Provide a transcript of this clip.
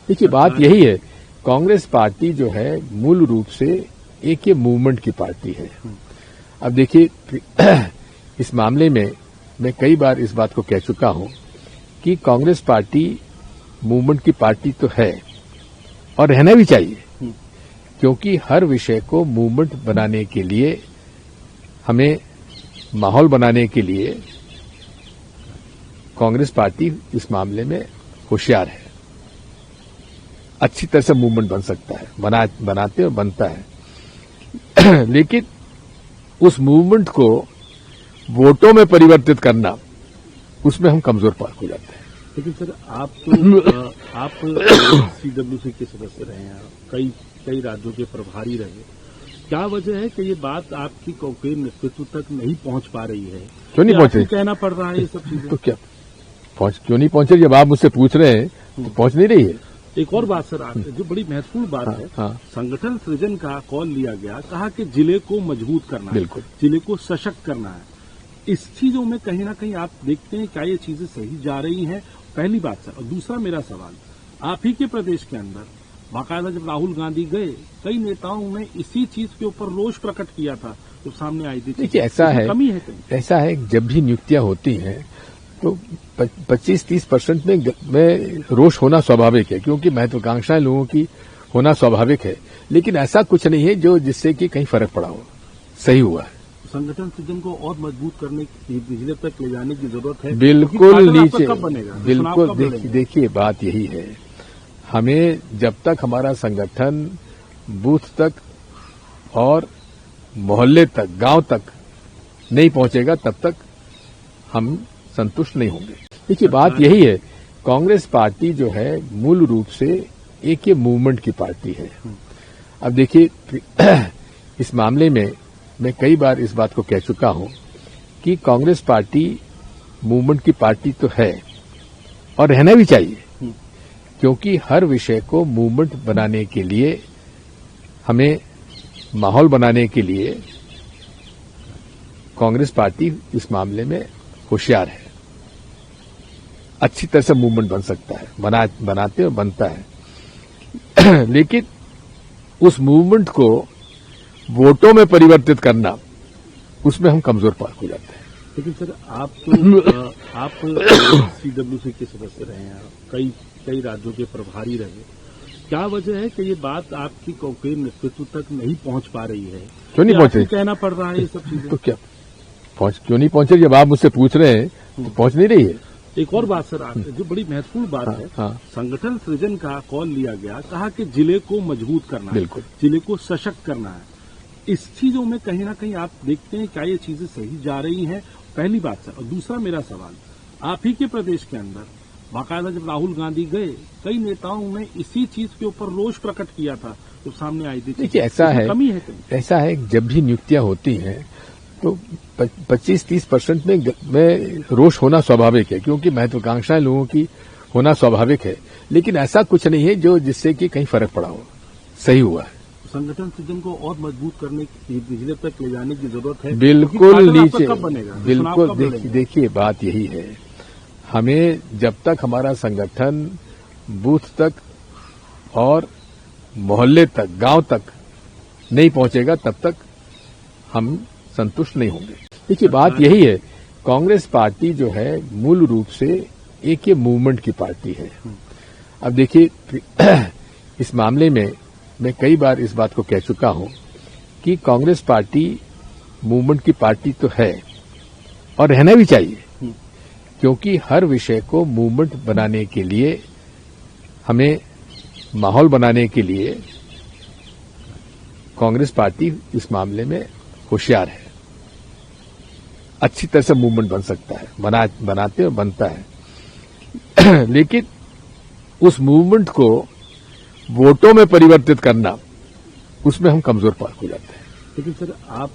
देखिए बात यही है, कांग्रेस पार्टी जो है मूल रूप से एक ये मूवमेंट की पार्टी है। अब देखिए इस मामले में मैं कई बार इस बात को कह चुका हूं कि कांग्रेस पार्टी मूवमेंट की पार्टी तो है और रहना भी चाहिए, क्योंकि हर विषय को मूवमेंट बनाने के लिए, हमें माहौल बनाने के लिए कांग्रेस पार्टी इस मामले में होशियार है। अच्छी तरह से मूवमेंट बन सकता है, बनाते और बनता है लेकिन उस मूवमेंट को वोटों में परिवर्तित करना, उसमें हम कमजोर पार हो जाते हैं। लेकिन सर आप सीडब्ल्यूसी के सदस्य रहे हैं, कई राज्यों के प्रभारी रहे, क्या वजह है कि ये बात आपकी कांग्रेस नेतृत्व तक नहीं पहुंच पा रही है? क्यों नहीं पहुंचे? कहना पड़ रहा है ये सब चीजें। तो क्या क्यों नहीं पहुंचे? जब आप मुझसे पूछ रहे हैं तो पहुंच नहीं रही है। एक और बात सर, जो बड़ी महत्वपूर्ण बात है, संगठन सृजन का कॉल लिया गया, कहा कि जिले को मजबूत करना है, बिल्कुल जिले को सशक्त करना है। इस चीजों में कहीं ना कहीं आप देखते हैं क्या ये चीजें सही जा रही हैं? पहली बात सर। और दूसरा मेरा सवाल, आप ही के प्रदेश के अंदर बाकायदा जब राहुल गांधी गए, कई नेताओं ने इसी चीज के ऊपर रोष प्रकट किया था जब सामने आई थी। देखिए ऐसा है, कमी है कहीं? ऐसा है जब भी नियुक्तियां होती हैं तो 25-30% में रोष होना स्वाभाविक है, क्योंकि महत्वाकांक्षाएं लोगों की होना स्वाभाविक है। लेकिन ऐसा कुछ नहीं है जो जिससे कि कहीं फर्क पड़ा हो। सही हुआ है। संगठन सृजन को और मजबूत करने की, जिले तक ले जाने की जरूरत है। बिल्कुल नीचे, कब बनेगा? बिल्कुल देखिए बात यही है, हमें जब तक हमारा संगठन बूथ तक और मोहल्ले तक, गांव तक नहीं पहुंचेगा, तब तक हम संतुष्ट नहीं होंगे। देखिए बात यही है, कांग्रेस पार्टी जो है मूल रूप से एक ये मूवमेंट की पार्टी है। अब देखिए इस मामले में मैं कई बार इस बात को कह चुका हूं कि कांग्रेस पार्टी मूवमेंट की पार्टी तो है और रहना भी चाहिए, क्योंकि हर विषय को मूवमेंट बनाने के लिए, हमें माहौल बनाने के लिए कांग्रेस पार्टी इस मामले में होशियार है। अच्छी तरह से मूवमेंट बन सकता है, बनाते और बनता है लेकिन उस मूवमेंट को वोटों में परिवर्तित करना, उसमें हम कमजोर पार हो जाते हैं। लेकिन सर आप सीडब्ल्यूसी के सदस्य रहे हैं, कई राज्यों के प्रभारी रहे, क्या वजह है कि ये बात आपकी कांग्रेस नेतृत्व तक नहीं पहुंच पा रही है? क्यों नहीं पहुंचे? कहना पड़ रहा है ये सब चीजें। तो क्या क्यों नहीं पहुंचे? जब आप मुझसे पूछ रहे हैं तो पहुंच नहीं रही है। एक और बात सर, जो बड़ी महत्वपूर्ण बात है, संगठन सृजन का कॉल लिया गया, कहा कि जिले को मजबूत करना है, बिल्कुल जिले को सशक्त करना है। इस चीजों में कहीं ना कहीं आप देखते हैं क्या ये चीजें सही जा रही हैं? पहली बात सर। और दूसरा मेरा सवाल, आप ही के प्रदेश के अंदर बाकायदा जब राहुल गांधी गए, कई नेताओं ने इसी चीज के ऊपर रोष प्रकट किया था जब सामने आई थी। देखिए ऐसा है, कमी है कहीं? ऐसा है जब भी नियुक्तियां होती हैं तो 25-30% में रोष होना स्वाभाविक है, क्योंकि महत्वाकांक्षाएं लोगों की होना स्वाभाविक है। लेकिन ऐसा कुछ नहीं है जो जिससे कि कहीं फर्क पड़ा हो। सही हुआ है। संगठन सृजन को और मजबूत करने की, जिले तक ले जाने की जरूरत है। बिल्कुल नीचे, कब बनेगा? बिल्कुल देखिए बात यही है, हमें जब तक हमारा संगठन बूथ तक और मोहल्ले तक, गांव तक नहीं पहुंचेगा, तब तक हम संतुष्ट नहीं होंगे। देखिए बात यही है, कांग्रेस पार्टी जो है मूल रूप से एक ये मूवमेंट की पार्टी है। अब देखिए इस मामले में मैं कई बार इस बात को कह चुका हूं कि कांग्रेस पार्टी मूवमेंट की पार्टी तो है और रहना भी चाहिए, क्योंकि हर विषय को मूवमेंट बनाने के लिए, हमें माहौल बनाने के लिए कांग्रेस पार्टी इस मामले में होशियार है। अच्छी तरह से मूवमेंट बन सकता है, बनाते और बनता है लेकिन उस मूवमेंट को वोटों में परिवर्तित करना, उसमें हम कमजोर पार हो जाते हैं। लेकिन सर आप